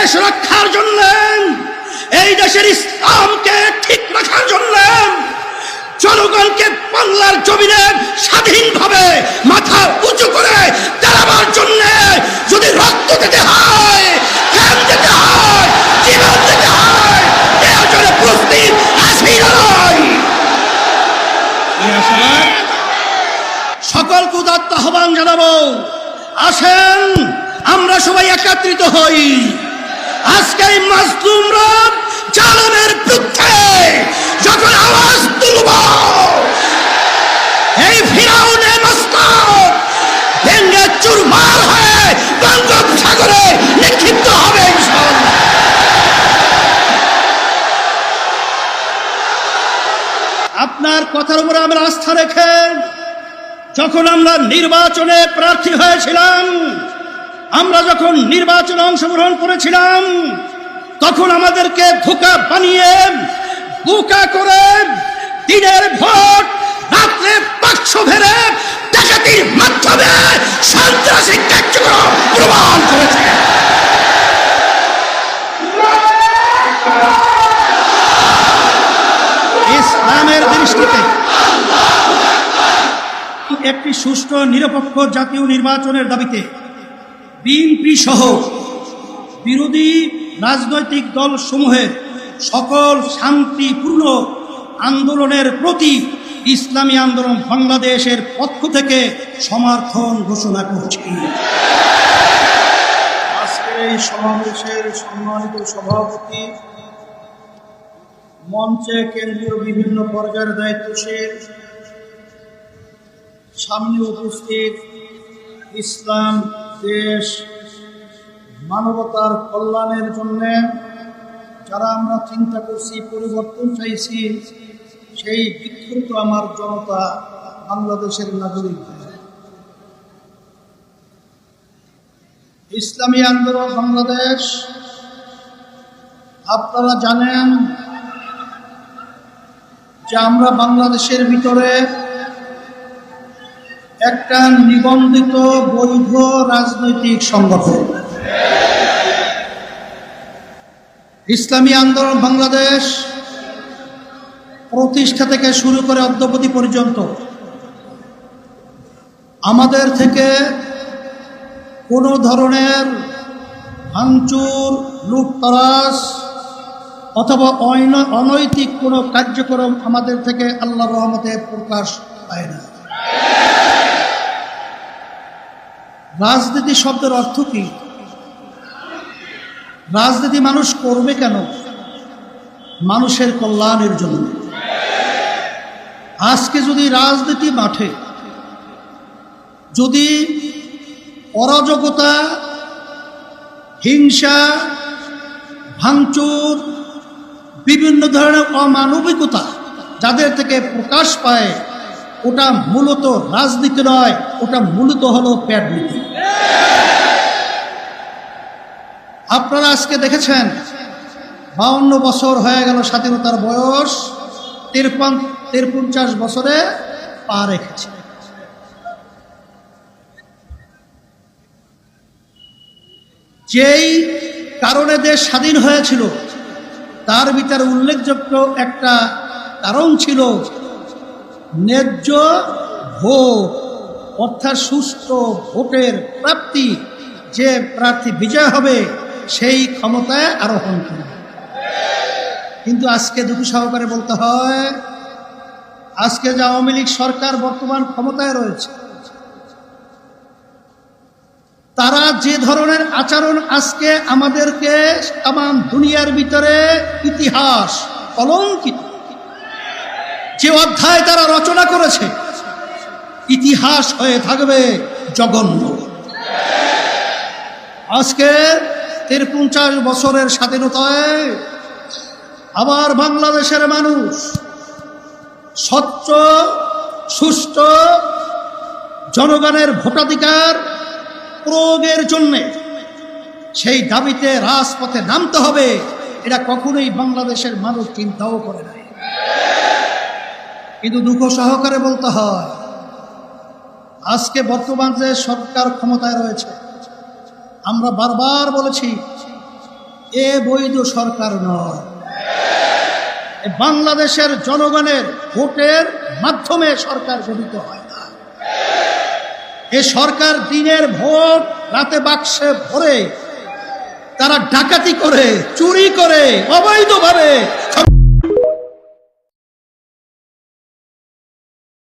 দেশ রক্ষার জন্য, এই দেশের ইসলামকে ঠিক রাখার জন্য, জনগণকে বাংলার জমিনে স্বাধীনভাবে মাথা উঁচু করে দাঁড়াবার জন্য যদি রক্ত দিতে হয়, জ্ঞান দিতে হয়, জীবন দিতে হয়, এর জন্য প্রস্তুত আছি না নয়। সকলকে উদাত্ত আহ্বান জানাবো, আসেন আমরা সবাই একত্রিত হই। আজকে এই মাজলুমরা জালেমের বিরুদ্ধে যখন আওয়াজ তুলব, এই ফিরাউনে মস্তক ভেঙে চুরমার হয়ে বঙ্গোপসাগরে নিক্ষিপ্ত হবে ইনশাআল্লাহ। আপনার কথার উপরে আমরা আস্থা রেখে যখন আমরা নির্বাচনে প্রার্থী হয়েছিলাম, আমরা যখন নির্বাচনে অংশগ্রহণ করেছিলাম, তখন আমাদেরকে ধোঁকা বানিয়ে বোকা করে দিনের ভোট রাত্রে বাক্স ভেড়ে ডাকাতির মাধ্যমে সন্ত্রাসী কার্যক্রম প্রমাণ করেছে। ইসলামের দৃষ্টিতে একটি সুষ্ঠু নিরপেক্ষ জাতীয় নির্বাচনের দাবিতে বিএনপি সহ বিরোধী রাজনৈতিক দল সমূহের সকল শান্তিপূর্ণ আন্দোলনের প্রতি ইসলামী আন্দোলন বাংলাদেশের পক্ষ থেকে সমর্থন ঘোষণা করছি। আজকের এই সমাবেশের সম্মানিত সভাপতি, মঞ্চে কেন্দ্রীয় বিভিন্ন পর্যায়ের দায়িত্বশীল, সামনে উপস্থিত ইসলাম, দেশ, মানবতার কল্যাণের জন্য যারা আমরা চিন্তা করছি, পরিবর্তন চাইছি, সেই বিক্ষুব্ধ আমার জনতা, বাংলাদেশের নাগরিক, ইসলামী আন্দোলন বাংলাদেশ, আপনারা জানেন যে আমরা বাংলাদেশের ভিতরে একটা নিবন্ধিত বৈধ রাজনৈতিক সংগঠন। ইসলামী আন্দোলন বাংলাদেশ প্রতিষ্ঠা থেকে শুরু করে অদ্যাবধি পর্যন্ত আমাদের থেকে কোনো ধরনের ভাঙচুর, লুটতরাজ অথবা অনৈতিক কোনো কার্যক্রম আমাদের থেকে আল্লাহর রহমতে প্রকাশ পায় না। রাজনীতি শব্দের অর্থ কি? রাজনীতি মানুষ করবে কেন? মানুষের কল্যাণের জন্য। আজকে যদি রাজনীতি মাঠে যদি অরাজকতা, হিংসা, ভাঙচুর, বিভিন্ন ধরনের অমানবিকতা যাদের থেকে প্রকাশ পায়, ওটা মূলত রাজনীতি নয়, ওটা মূলত হলো প্যাডনীতি। আপনারা আজকে দেখেছেন 52 বছর হয়ে গেল স্বাধীনতার বয়স, 53 বছরে পা রেখেছে। যেই কারণে দেশ স্বাধীন হয়েছিল তার ভিতরে উল্লেখযোগ্য একটা কারণ ছিল ন্যায্য ভোট, অর্থাৎ সুষ্ঠু ভোটের প্রাপ্তি। যে প্রার্থী বিজয় হবে সেই ক্ষমতায় আরোহণ করবে। কিন্তু আজকে দুঃখ সহকারে বলতে হয়, আজকে যে আওয়ামী লীগ সরকার বর্তমান ক্ষমতায় রয়েছে, তারা যে ধরনের আচরণ আজকে আমাদেরকে তামাম দুনিয়ার ভিতরে ইতিহাস কলঙ্কিত, যে অধ্যায় তারা রচনা করেছে, ইতিহাস হয়ে থাকবে জঘন্য। আজকে 53 বছরের স্বাধীনতায় আবার বাংলাদেশের মানুষ স্বচ্ছ, সুষ্ঠু জনগণের ভোটাধিকার প্রয়োগের জন্য সেই দাবিতে রাজপথে নামতে হবে, এটা কখনোই বাংলাদেশের মানুষ চিন্তাও করে নাই। কিন্তু দুঃখ সহকারে বলতে হয়, আজকে বর্তমান যে সরকার ক্ষমতায় রয়েছে, আমরা বারবার বলেছি এ বৈধ সরকার নয়। এ বাংলাদেশের জনগণের ভোটের মাধ্যমে সরকার গঠিত হয় না। এ সরকার দিনের ভোট রাতে বাক্সে ভরে তারা ডাকাতি করে, চুরি করে, অবৈধভাবে